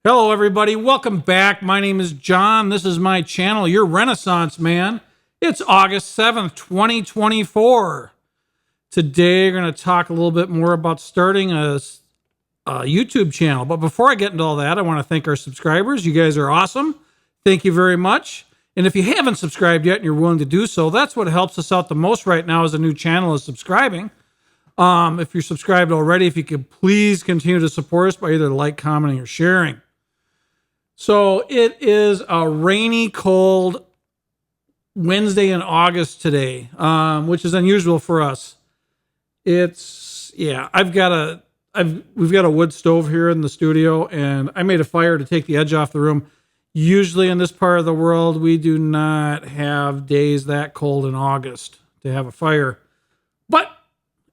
Hello, everybody. Welcome back. My name is John. This is my channel, Your Renaissance Man. It's August 7th, 2024. Today, we're going to talk a little bit more about starting a YouTube channel. But before I get into all that, I want to thank our subscribers. You guys are awesome. Thank you very much. And if you haven't subscribed yet and you're willing to do so, that's what helps us out the most right now as a new channel is subscribing. If you're subscribed already, if you could please continue to support us by either like, commenting, or sharing. So it is a rainy, cold Wednesday in August today, which is unusual for us. We've got a wood stove here in the studio, and I made a fire to take the edge off the room. Usually in this part of the world, we do not have days that cold in August to have a fire, but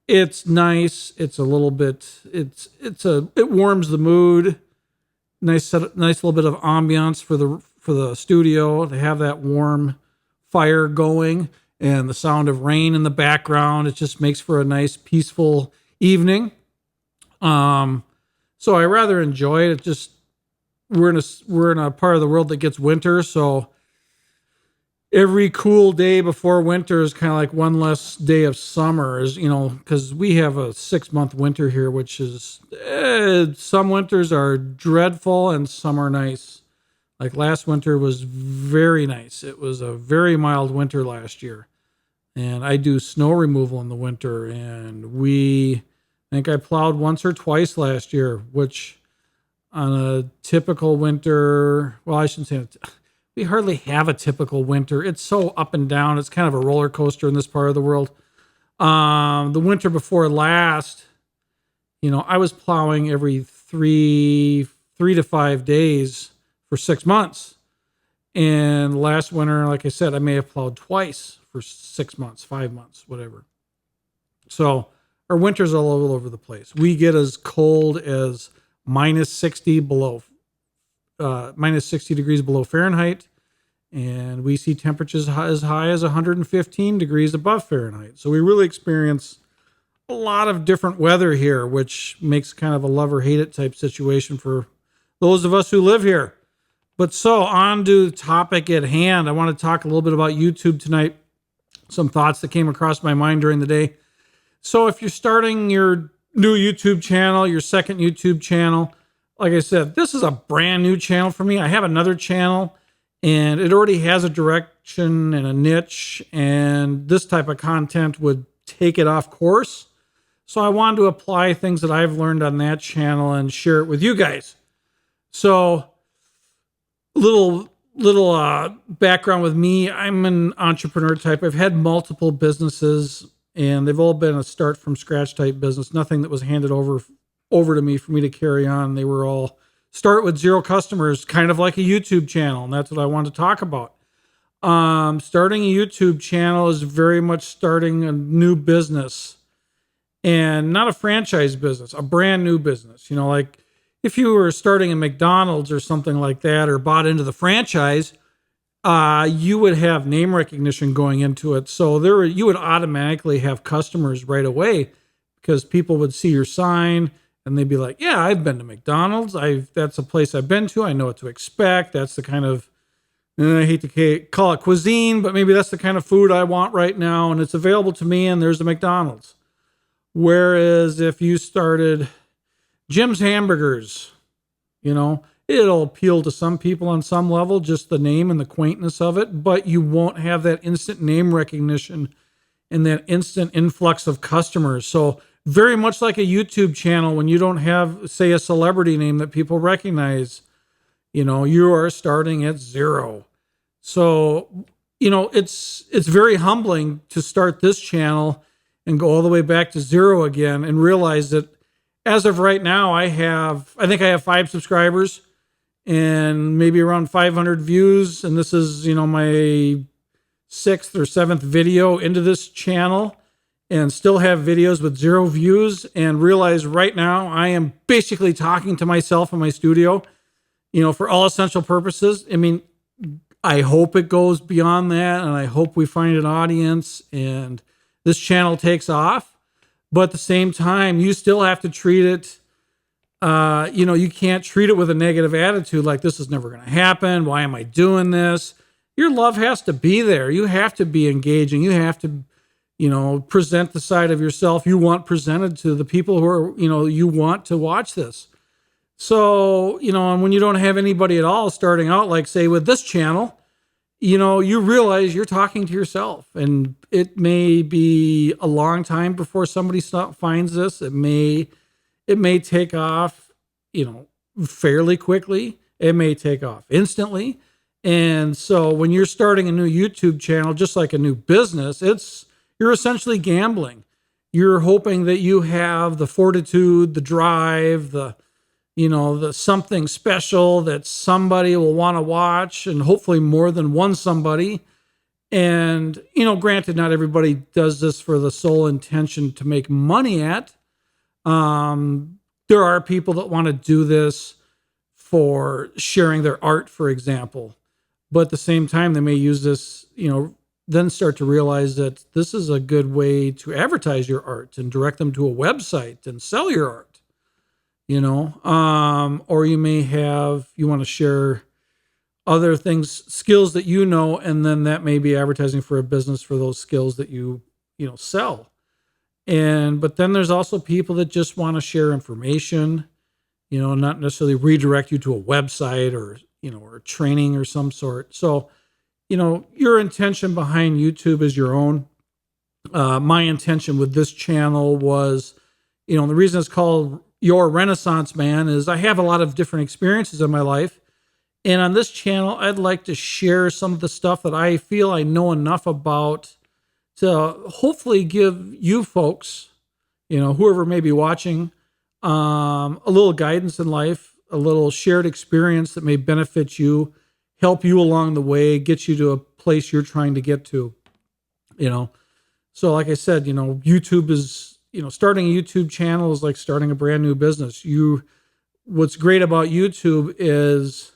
it's nice. It's a little bit, it warms the mood. Nice little bit of ambiance for the studio to have that warm fire going and the sound of rain in the background. It just makes for a nice peaceful evening. So I rather enjoy it. We're in a part of the world that gets winter, so every cool day before winter is kind of like one less day of summer, because we have a 6-month winter here, which is, some winters are dreadful and some are nice. Like last winter was very nice. It was a very mild winter last year. And I do snow removal in the winter, and I think I plowed once or twice last year, which on a typical winter, well, I shouldn't say we hardly have a typical winter. It's so up and down. It's kind of a roller coaster in this part of the world. The winter before last, I was plowing every three to 5 days for 6 months. And last winter, like I said, I may have plowed twice for 6 months, 5 months, whatever. So our winters are all over the place. We get as cold as minus 60 degrees below Fahrenheit, and we see temperatures as high as 115 degrees above Fahrenheit. So we really experience a lot of different weather here, which makes kind of a love or hate it type situation for those of us who live here. But so on to the topic at hand. I want to talk a little bit about YouTube tonight. Some thoughts that came across my mind during the day. So if you're starting your new YouTube channel, your second YouTube channel, like I said, this is a brand new channel for me. I have another channel, and it already has a direction and a niche, and this type of content would take it off course. So I wanted to apply things that I've learned on that channel and share it with you guys. So little background with me. I'm an entrepreneur type. I've had multiple businesses, and they've all been a start from scratch type business. Nothing that was handed over to me for me to carry on. They were all start with 0 customers, kind of like a YouTube channel. And that's what I want to talk about. Starting a YouTube channel is very much starting a new business, and not a franchise business, a brand new business. Like if you were starting a McDonald's or something like that, or bought into the franchise, you would have name recognition going into it. So you would automatically have customers right away because people would see your sign and they'd be like, yeah, I've been to McDonald's. That's a place I've been to. I know what to expect. That's the kind of, I hate to call it cuisine, but maybe that's the kind of food I want right now. And it's available to me, and there's a McDonald's. Whereas if you started Jim's Hamburgers, it'll appeal to some people on some level, just the name and the quaintness of it, but you won't have that instant name recognition and that instant influx of customers. So very much like a YouTube channel, when you don't have, say, a celebrity name that people recognize, you are starting at 0. So, it's very humbling to start this channel and go all the way back to 0 again and realize that as of right now, I think I have 5 subscribers and maybe around 500 views. And this is, my 6th or 7th video into this channel, and still have videos with 0 views, and realize right now I am basically talking to myself in my studio, for all essential purposes. I mean, I hope it goes beyond that, and I hope we find an audience and this channel takes off. But at the same time, you still have to treat it you can't treat it with a negative attitude like this is never going to happen. Why am I doing this? Your love has to be there. You have to be engaging. You have to, present the side of yourself you want presented to the people who are, you want to watch this. So, and when you don't have anybody at all starting out, like say with this channel, you realize you're talking to yourself, and it may be a long time before somebody finds this. It may take off, fairly quickly. It may take off instantly. And so when you're starting a new YouTube channel, just like a new business, you're essentially gambling. You're hoping that you have the fortitude, the drive, the something special that somebody will want to watch, and hopefully more than one somebody. And, granted, not everybody does this for the sole intention to make money at. There are people that want to do this for sharing their art, for example. But at the same time, they may use this, then start to realize that this is a good way to advertise your art and direct them to a website and sell your art. Or you may you want to share other things, skills that and then that may be advertising for a business for those skills that you sell. But then there's also people that just want to share information, not necessarily redirect you to a website or training or some sort. So, your intention behind YouTube is your own. My intention with this channel was, the reason it's called Your Renaissance Man is I have a lot of different experiences in my life. And on this channel, I'd like to share some of the stuff that I feel I know enough about to hopefully give you folks, whoever may be watching, a little guidance in life, a little shared experience that may benefit you, help you along the way, get you to a place you're trying to get to, So like I said, YouTube is, starting a YouTube channel is like starting a brand new business. What's great about YouTube is,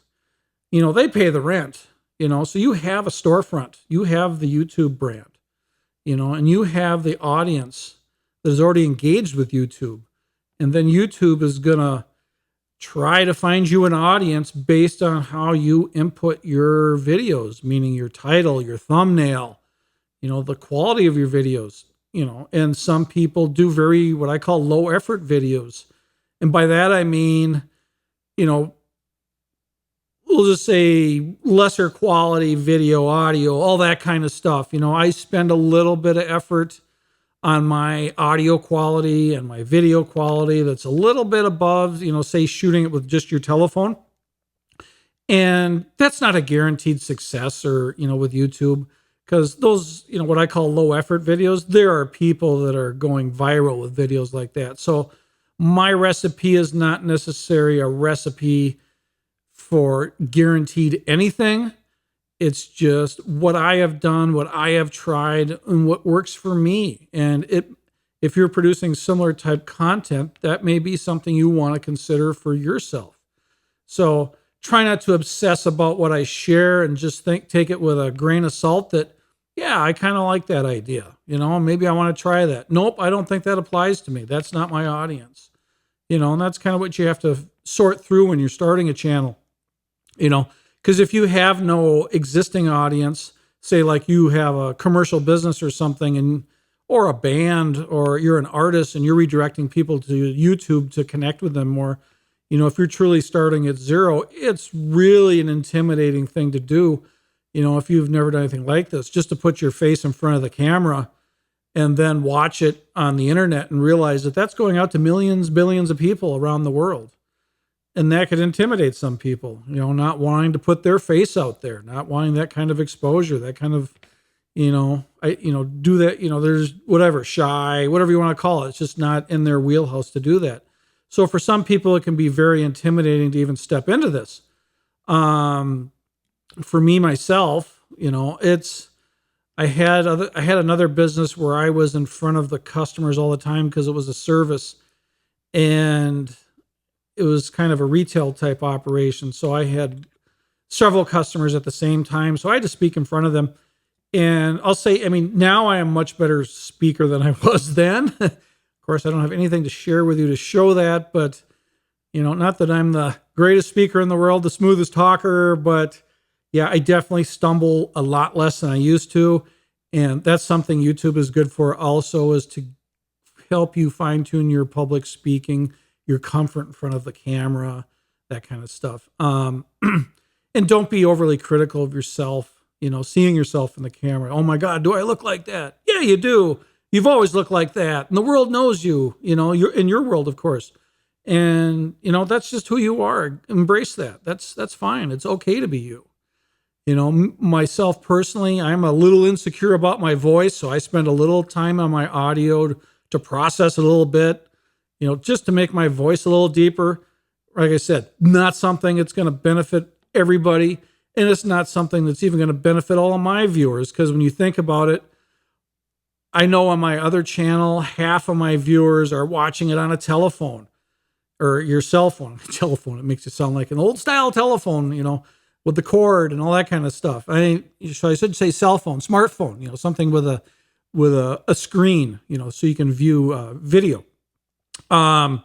they pay the rent, so you have a storefront, you have the YouTube brand, and you have the audience that is already engaged with YouTube. And then YouTube is going to try to find you an audience based on how you input your videos, meaning your title, your thumbnail, the quality of your videos, and some people do what I call low effort videos. And by that, I mean, we'll just say lesser quality video, audio, all that kind of stuff. I spend a little bit of effort on my audio quality and my video quality that's a little bit above, say shooting it with just your telephone. And that's not a guaranteed success or, with YouTube, because those, what I call low effort videos, there are people that are going viral with videos like that. So my recipe is not necessarily a recipe for guaranteed anything. It's just what I have done, what I have tried, and what works for me. And if you're producing similar type content, that may be something you want to consider for yourself. So try not to obsess about what I share and just take it with a grain of salt that, yeah, I kind of like that idea. Maybe I want to try that. Nope, I don't think that applies to me. That's not my audience. And that's kind of what you have to sort through when you're starting a channel, because if you have no existing audience, say like you have a commercial business or something, or a band, or you're an artist and you're redirecting people to YouTube to connect with them more, if you're truly starting at zero, it's really an intimidating thing to do. If you've never done anything like this, just to put your face in front of the camera and then watch it on the internet and realize that that's going out to millions, billions of people around the world. And that could intimidate some people, not wanting to put their face out there, not wanting that kind of exposure, that kind of, do that, there's whatever, shy, whatever you want to call it. It's just not in their wheelhouse to do that. So for some people, it can be very intimidating to even step into this. For me, myself, I had another business where I was in front of the customers all the time because it was a service, and it was kind of a retail type operation. So I had several customers at the same time. So I had to speak in front of them. And I'll say, now I am a much better speaker than I was then. Of course, I don't have anything to share with you to show that, but Not that I'm the greatest speaker in the world, the smoothest talker, but yeah, I definitely stumble a lot less than I used to. And that's something YouTube is good for also, is to help you fine tune your public speaking, your comfort in front of the camera, that kind of stuff. And don't be overly critical of yourself, seeing yourself in the camera. Oh my God, do I look like that? Yeah, you do. You've always looked like that. And the world knows you, you're in your world, of course. And, that's just who you are. Embrace that. That's fine. It's okay to be you. Myself personally, I'm a little insecure about my voice. So I spend a little time on my audio to process it a little bit, just to make my voice a little deeper. Like I said, not something that's going to benefit everybody. And it's not something that's even going to benefit all of my viewers. Because when you think about it, I know on my other channel, half of my viewers are watching it on a telephone or your cell phone. Telephone, it makes it sound like an old style telephone, with the cord and all that kind of stuff. I should say cell phone, smartphone, something with a screen, so you can view video. So,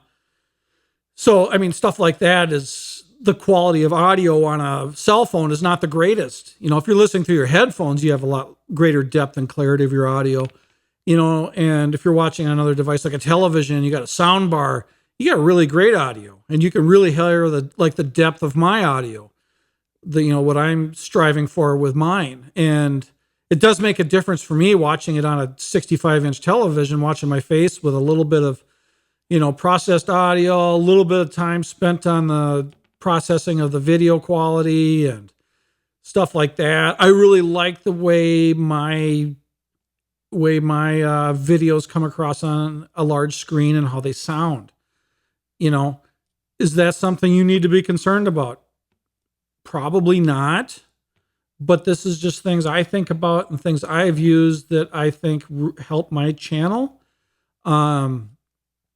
stuff like that is the quality of audio on a cell phone is not the greatest. If you're listening through your headphones, you have a lot greater depth and clarity of your audio, and if you're watching on another device like a television, you got a sound bar, you got really great audio, and you can really hear the depth of my audio, what I'm striving for with mine. And it does make a difference for me watching it on a 65-inch television, watching my face with a little bit of, processed audio, a little bit of time spent on the processing of the video quality and stuff like that. I really like the way my videos come across on a large screen and how they sound. Is that something you need to be concerned about? Probably not. But this is just things I think about and things I've used that I think help my channel. And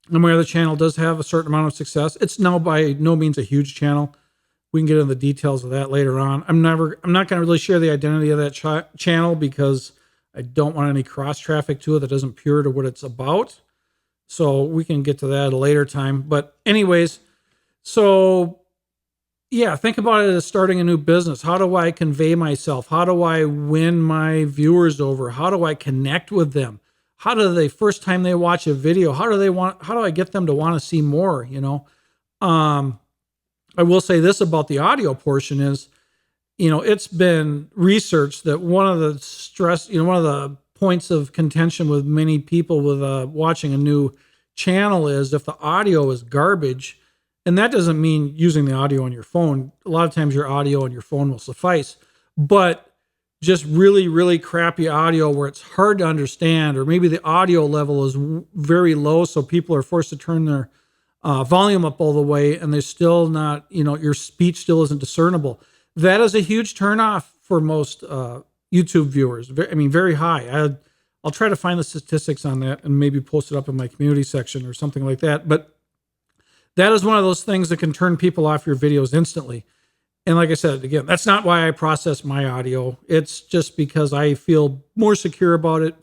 my other channel does have a certain amount of success. It's now by no means a huge channel. We can get into the details of that later on. I'm not going to really share the identity of that channel because I don't want any cross traffic to it that isn't pure to what it's about. So we can get to that at a later time. But anyways, so yeah, think about it as starting a new business. How do I convey myself? How do I win my viewers over? How do I connect with them? How do they, first time they watch a video, how do I get them to want to see more? I will say this about the audio portion is, it's been researched that one of the points of contention with many people with watching a new channel is if the audio is garbage. And that doesn't mean using the audio on your phone. A lot of times your audio on your phone will suffice, but just really, really crappy audio where it's hard to understand, or maybe the audio level is very low, so people are forced to turn their volume up all the way, and they're still not, your speech still isn't discernible. That is a huge turnoff for most YouTube viewers. Very high. I'll try to find the statistics on that and maybe post it up in my community section or something like that. But that is one of those things that can turn people off your videos instantly. And like I said, again, that's not why I process my audio. It's just because I feel more secure about it.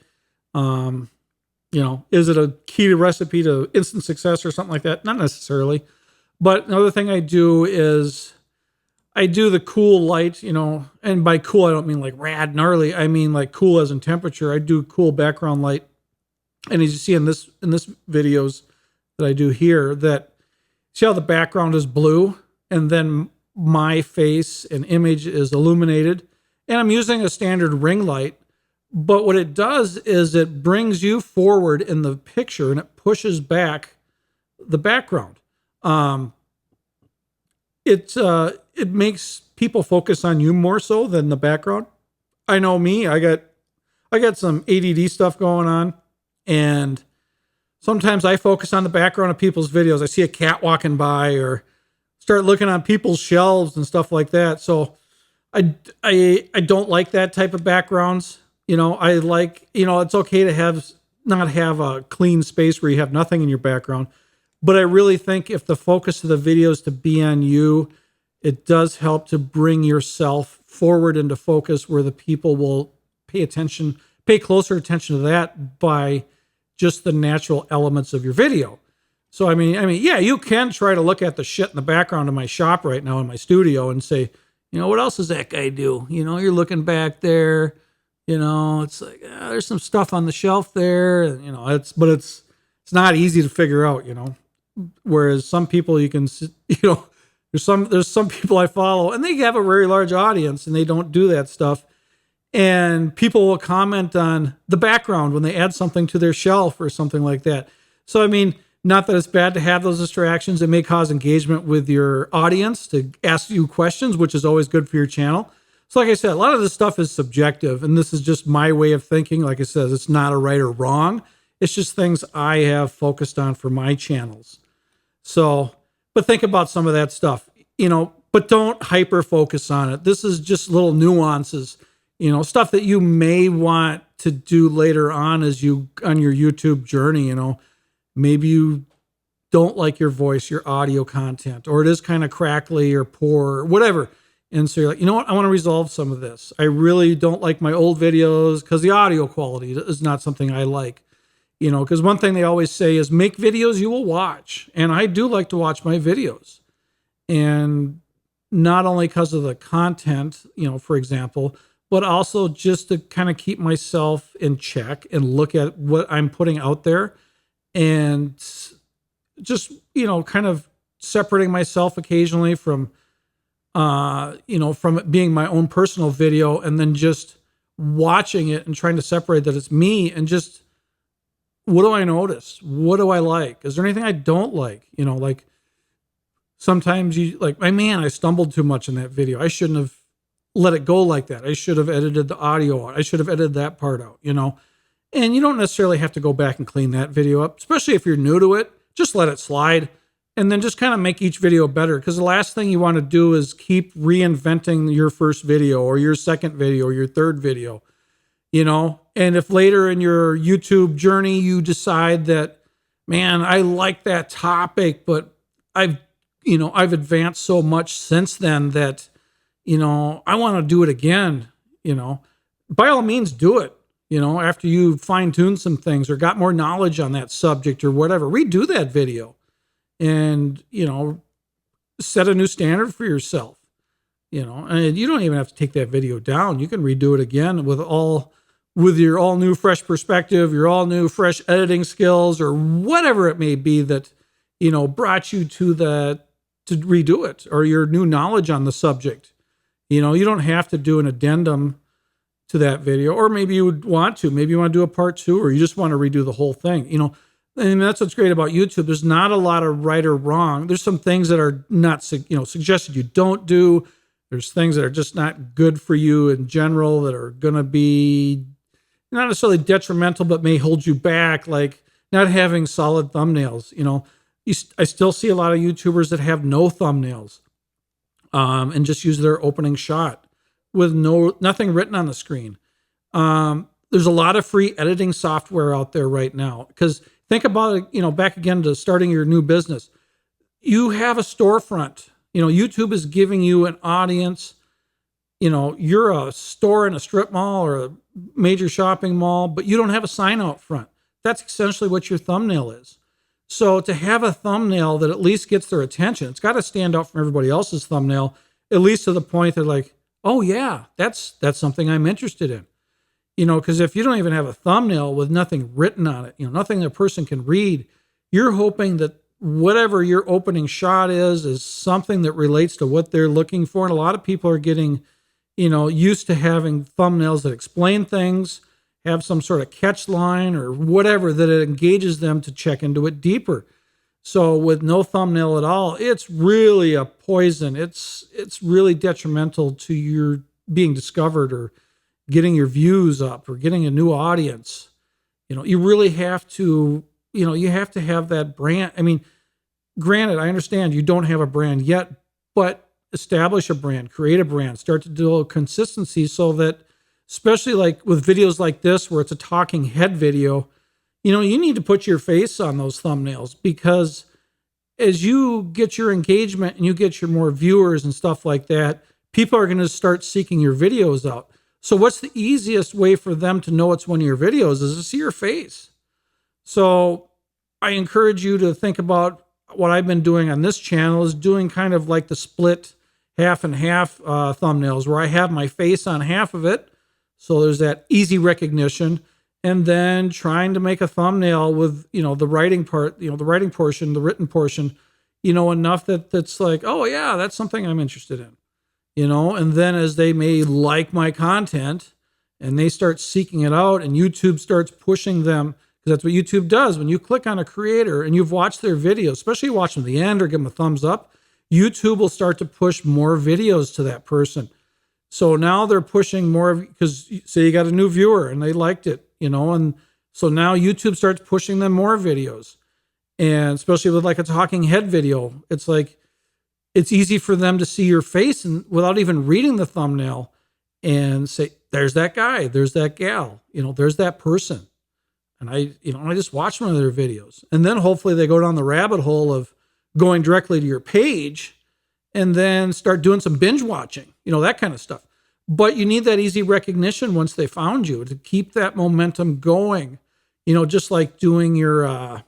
Is it a key to recipe to instant success or something like that? Not necessarily. But another thing I do is I do the cool light, and by cool, I don't mean like rad, gnarly. I mean like cool as in temperature. I do cool background light. And as you see in this videos that I do here, that see how the background is blue and then my face and image is illuminated, and I'm using a standard ring light, but what it does is it brings you forward in the picture and it pushes back the background. It makes people focus on you more so than the background. I know me, I got some ADD stuff going on, and sometimes I focus on the background of people's videos. I see a cat walking by or start looking on people's shelves and stuff like that. So I don't like that type of backgrounds. I like, it's okay to not have a clean space where you have nothing in your background. But I really think if the focus of the video is to be on you, it does help to bring yourself forward into focus where the people will pay closer attention to that by just the natural elements of your video. So yeah, you can try to look at the shit in the background of my shop right now in my studio and say, what else does that guy do? You're looking back there, it's like, there's some stuff on the shelf there, and, it's not easy to figure out, whereas some people you can, there's some people I follow and they have a very large audience and they don't do that stuff. And people will comment on the background when they add something to their shelf or something like that. So, not that it's bad to have those distractions. It may cause engagement with your audience to ask you questions, which is always good for your channel. So like I said, a lot of this stuff is subjective, and this is just my way of thinking. Like I said, it's not a right or wrong. It's just things I have focused on for my channels. So, but think about some of that stuff, but don't hyper focus on it. This is just little nuances, stuff that you may want to do later on as you on your YouTube journey, Maybe you don't like your voice, your audio content, or it is kind of crackly or poor or whatever. And so you're like, what? I want to resolve some of this. I really don't like my old videos because the audio quality is not something I like. Because one thing they always say is make videos you will watch. And I do like to watch my videos. And not only because of the content, for example, but also just to kind of keep myself in check and look at what I'm putting out there. And just, kind of separating myself occasionally from it being my own personal video, and then just watching it and trying to separate that it's me, and just, what do I notice? What do I like? Is there anything I don't like? Like sometimes I stumbled too much in that video. I shouldn't have let it go like that. I should have edited the audio out. I should have edited that part out, And you don't necessarily have to go back and clean that video up, especially if you're new to it. Just let it slide and then just kind of make each video better. Because the last thing you want to do is keep reinventing your first video or your second video or your third video, And if later in your YouTube journey you decide that, man, I like that topic, but I've advanced so much since then that, I want to do it again, by all means do it. After you fine-tune some things or got more knowledge on that subject or whatever, redo that video and, set a new standard for yourself, and you don't even have to take that video down. You can redo it again with your all new fresh perspective, your all new fresh editing skills or whatever it may be that, brought you to redo it, or your new knowledge on the subject. You don't have to do an addendum to that video, or maybe you would want to. Maybe you want to do a part 2, or you just want to redo the whole thing. And that's what's great about YouTube. There's not a lot of right or wrong. There's some things that are not, suggested you don't do. There's things that are just not good for you in general that are going to be not necessarily detrimental, but may hold you back, like not having solid thumbnails. I still see a lot of YouTubers that have no thumbnails, and just use their opening shot with nothing written on the screen. There's a lot of free editing software out there right now. Because think about it, back again to starting your new business. You have a storefront. YouTube is giving you an audience. You're a store in a strip mall or a major shopping mall, but you don't have a sign out front. That's essentially what your thumbnail is. So to have a thumbnail that at least gets their attention, it's got to stand out from everybody else's thumbnail, at least to the point they're like, oh yeah, that's something I'm interested in. Because if you don't even have a thumbnail with nothing written on it, nothing a person can read, you're hoping that whatever your opening shot is something that relates to what they're looking for. And a lot of people are getting, used to having thumbnails that explain things, have some sort of catch line or whatever that it engages them to check into it deeper. So with no thumbnail at all, it's really a poison. It's really detrimental to your being discovered or getting your views up or getting a new audience. You really have to, you have to have that brand. Granted, I understand you don't have a brand yet, but establish a brand, create a brand, start to do a consistency so that, especially like with videos like this, where it's a talking head video, you need to put your face on those thumbnails, because as you get your engagement and you get your more viewers and stuff like that, people are going to start seeking your videos out. So what's the easiest way for them to know it's one of your videos is to see your face. So I encourage you to think about what I've been doing on this channel is doing kind of like the split half and half thumbnails where I have my face on half of it. So there's that easy recognition. And then trying to make a thumbnail with, the writing part, the writing portion, the written portion, enough that's like, oh yeah, that's something I'm interested in, and then as they may like my content and they start seeking it out and YouTube starts pushing them, because that's what YouTube does. When you click on a creator and you've watched their videos, especially you watch them to the end or give them a thumbs up, YouTube will start to push more videos to that person. So now they're pushing more because say you got a new viewer and they liked it, and so now YouTube starts pushing them more videos. And especially with like a talking head video, it's like, it's easy for them to see your face and without even reading the thumbnail and say, there's that guy, there's that gal, there's that person. And I just watch one of their videos. And then hopefully they go down the rabbit hole of going directly to your page and then start doing some binge watching, that kind of stuff. But you need that easy recognition once they found you to keep that momentum going, just like doing your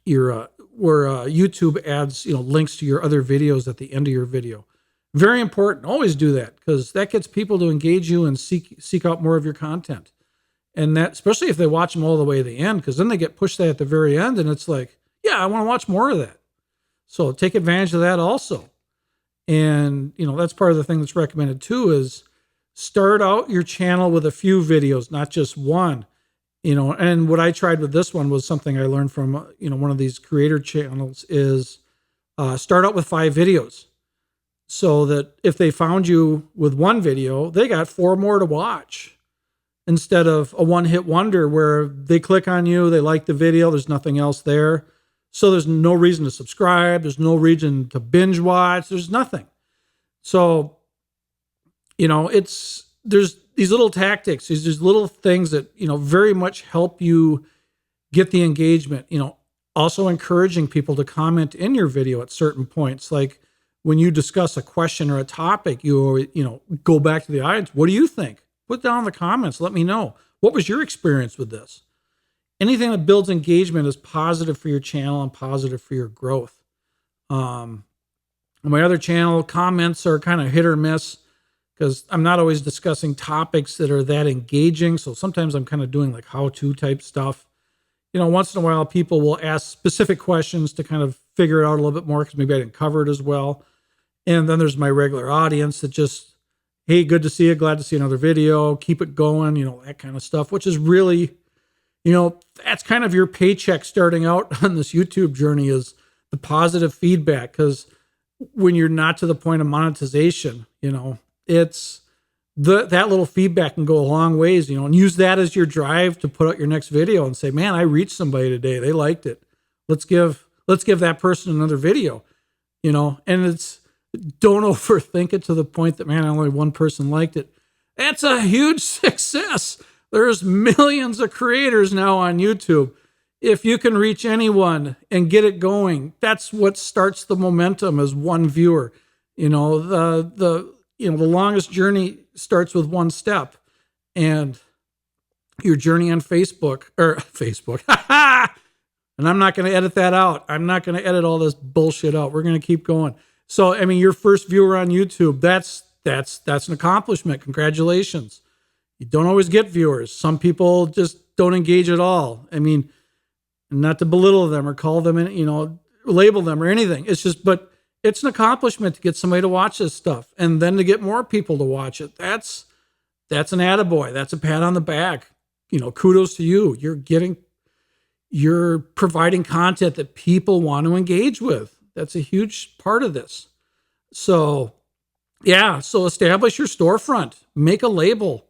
where YouTube adds, links to your other videos at the end of your video. Very important. Always do that because that gets people to engage you and seek out more of your content. And that, especially if they watch them all the way to the end, because then they get pushed at the very end and it's like, yeah, I want to watch more of that. So take advantage of that also. And, that's part of the thing that's recommended too is start out your channel with a few videos, not just one. And what I tried with this one was something I learned from, one of these creator channels is start out with 5 videos so that if they found you with one video, they got 4 more to watch instead of a one-hit wonder where they click on you, they like the video, there's nothing else there. So there's no reason to subscribe. There's no reason to binge watch. There's nothing. So, there's these little tactics, these little things that, very much help you get the engagement, also encouraging people to comment in your video at certain points. Like when you discuss a question or a topic, you go back to the audience. What do you think? Put down in the comments. Let me know. What was your experience with this? Anything that builds engagement is positive for your channel and positive for your growth. On my other channel, comments are kind of hit or miss because I'm not always discussing topics that are that engaging. So sometimes I'm kind of doing like how-to type stuff. Once in a while, people will ask specific questions to kind of figure it out a little bit more because maybe I didn't cover it as well. And then there's my regular audience that just, hey, good to see you. Glad to see another video. Keep it going, that kind of stuff, which is really, that's kind of your paycheck starting out on this YouTube journey is the positive feedback. Because when you're not to the point of monetization, it's that little feedback can go a long ways, and use that as your drive to put out your next video and say, man, I reached somebody today. They liked it. Let's give that person another video, and it's, don't overthink it to the point that, man, only one person liked it. That's a huge success. There's millions of creators now on YouTube. If you can reach anyone and get it going, that's what starts the momentum as one viewer. The longest journey starts with one step, and your journey on Facebook. And I'm not going to edit that out. I'm not going to edit all this bullshit out. We're going to keep going. So, your first viewer on YouTube, that's an accomplishment. Congratulations. You don't always get viewers. Some people just don't engage at all. Not to belittle them or call them, label them or anything. It's just, but it's an accomplishment to get somebody to watch this stuff and then to get more people to watch it. That's an attaboy. That's a pat on the back. Kudos to you. You're providing content that people want to engage with. That's a huge part of this. So, yeah. So establish your storefront, make a label,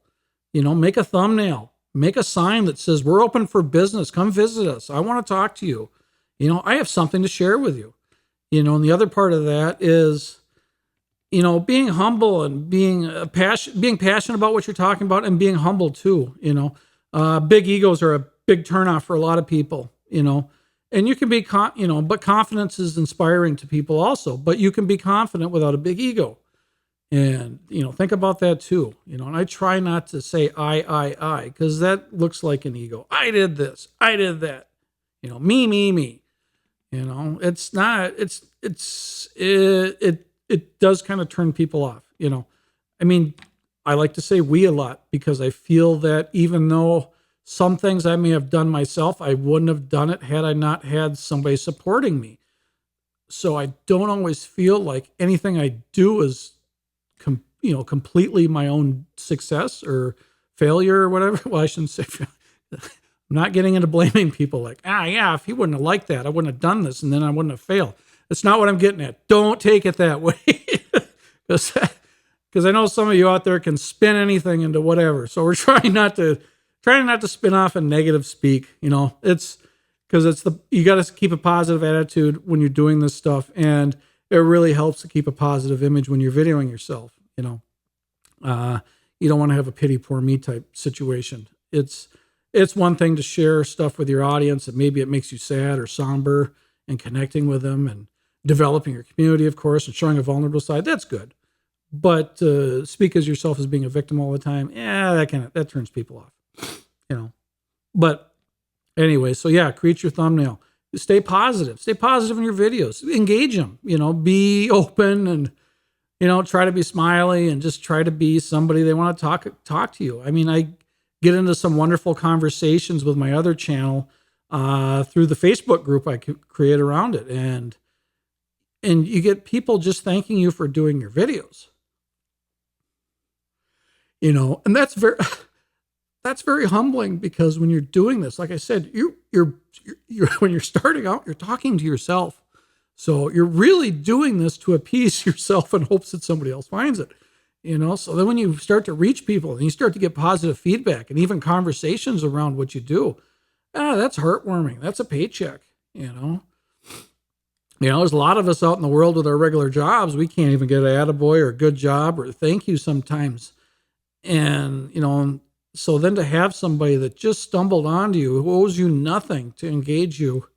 make a thumbnail, make a sign that says, we're open for business. Come visit us. I want to talk to you. I have something to share with you. And the other part of that is, being humble and being passionate about what you're talking about and being humble too. Big egos are a big turnoff for a lot of people, and you can be, but confidence is inspiring to people also, but you can be confident without a big ego. And, think about that too, and I try not to say I, because that looks like an ego. I did this, I did that. Me. It's not, it does kind of turn people off. I mean, I like to say we a lot because I feel that even though some things I may have done myself, I wouldn't have done it had I not had somebody supporting me. So I don't always feel like anything I do is, completely my own success or failure or whatever. Well, I shouldn't say failure. I'm not getting into blaming people like, yeah, if he wouldn't have liked that, I wouldn't have done this and then I wouldn't have failed. That's not what I'm getting at. Don't take it that way. Because I know some of you out there can spin anything into whatever. So we're trying not to spin off in negative speak. It's because you got to keep a positive attitude when you're doing this stuff. And it really helps to keep a positive image when you're videoing yourself. You don't want to have a pity poor me type situation. It's one thing to share stuff with your audience and maybe it makes you sad or somber and connecting with them and developing your community, of course, and showing a vulnerable side. That's good. But speak as yourself as being a victim all the time, that turns people off. But anyway, so yeah, create your thumbnail. Stay positive. Stay positive in your videos. Engage them. Be open and try to be smiley and just try to be somebody they want to talk to you. I mean, I get into some wonderful conversations with my other channel through the Facebook group I create around it, and you get people just thanking you for doing your videos. And that's very humbling because when you're doing this, like I said, you're when you're starting out, you're talking to yourself. So you're really doing this to appease yourself in hopes that somebody else finds it, So then when you start to reach people and you start to get positive feedback and even conversations around what you do, that's heartwarming. That's a paycheck, There's a lot of us out in the world with our regular jobs. We can't even get an attaboy or a good job or thank you sometimes. And, so then to have somebody that just stumbled onto you, who owes you nothing to engage you,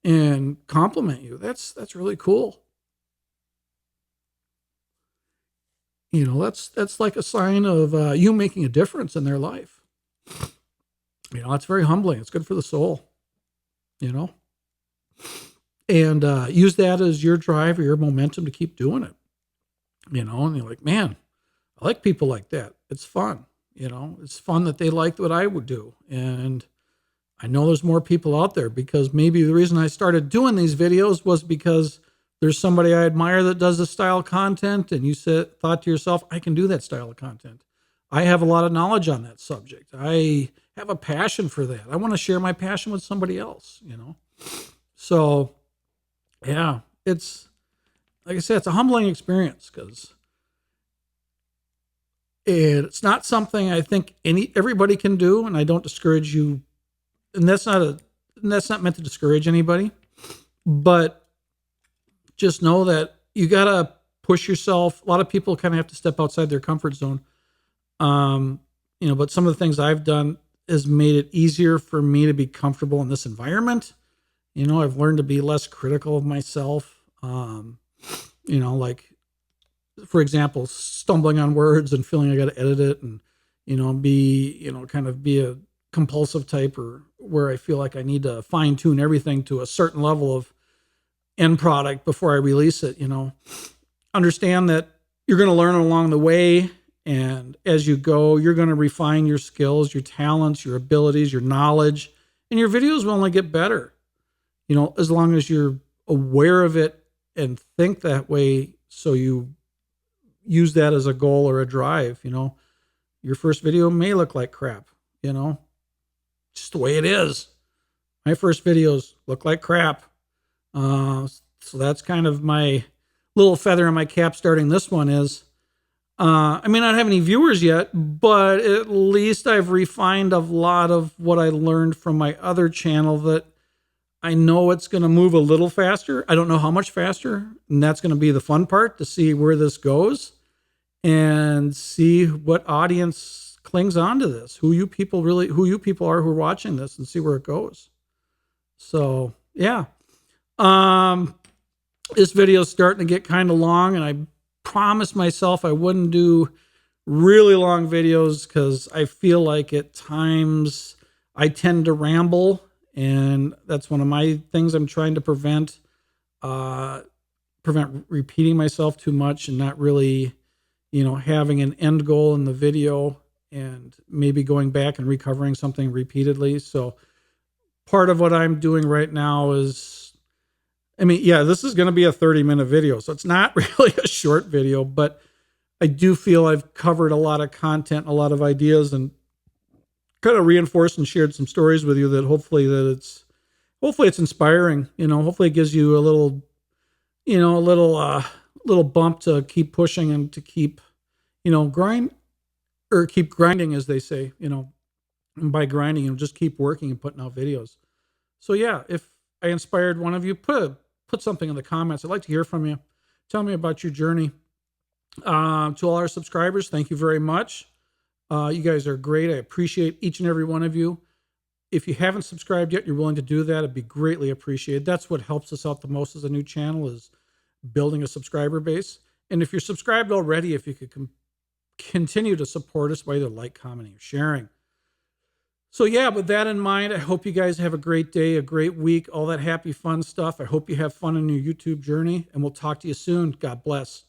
and compliment you, that's really cool. That's like a sign of you making a difference in their life. It's very humbling. It's good for the soul, and use that as your drive or your momentum to keep doing it, and you're like, man, I like people like that. It's fun. It's fun that they liked what I would do. And I know there's more people out there because maybe the reason I started doing these videos was because there's somebody I admire that does this style of content. And you thought to yourself, I can do that style of content. I have a lot of knowledge on that subject. I have a passion for that. I want to share my passion with somebody else, So yeah, it's, like I said, it's a humbling experience because it's not something I think everybody can do, and I don't discourage you. And that's not meant to discourage anybody, but just know that you gotta push yourself. A lot of people kind of have to step outside their comfort zone. But some of the things I've done has made it easier for me to be comfortable in this environment. I've learned to be less critical of myself. Like, for example, stumbling on words and feeling I got to edit it and, be a compulsive type, or where I feel like I need to fine tune everything to a certain level of end product before I release it. Understand that you're going to learn along the way. And as you go, you're going to refine your skills, your talents, your abilities, your knowledge, and your videos will only get better. As long as you're aware of it and think that way. So you use that as a goal or a drive. Your first video may look like crap, just the way it is. My first videos look like crap. So that's kind of my little feather in my cap starting this one is, I may not have any viewers yet, but at least I've refined a lot of what I learned from my other channel that I know it's going to move a little faster. I don't know how much faster. And that's going to be the fun part, to see where this goes and see what audience clings on to this, who you people are who are watching this, and see where it goes. So yeah. This video is starting to get kind of long, and I promised myself I wouldn't do really long videos because I feel like at times I tend to ramble And that's one of my things I'm trying to prevent repeating myself too much and not really, having an end goal in the video and maybe going back and recovering something repeatedly. So part of what I'm doing right now is, this is going to be a 30-minute video, so it's not really a short video, but I do feel I've covered a lot of content, a lot of ideas, and kind of reinforced and shared some stories with you that hopefully it's inspiring. Hopefully it gives you a little, little bump to keep pushing and to keep, keep grinding, as they say. And by grinding, just keep working and putting out videos. So yeah, if I inspired one of you, put something in the comments. I'd like to hear from you. Tell me about your journey. To all our subscribers, thank you very much. You guys are great. I appreciate each and every one of you. If you haven't subscribed yet, you're willing to do that, it'd be greatly appreciated. That's what helps us out the most as a new channel, is building a subscriber base. And if you're subscribed already, if you could continue to support us by either like, commenting, or sharing. So yeah, with that in mind, I hope you guys have a great day, a great week, all that happy, fun stuff. I hope you have fun in your YouTube journey, and we'll talk to you soon. God bless.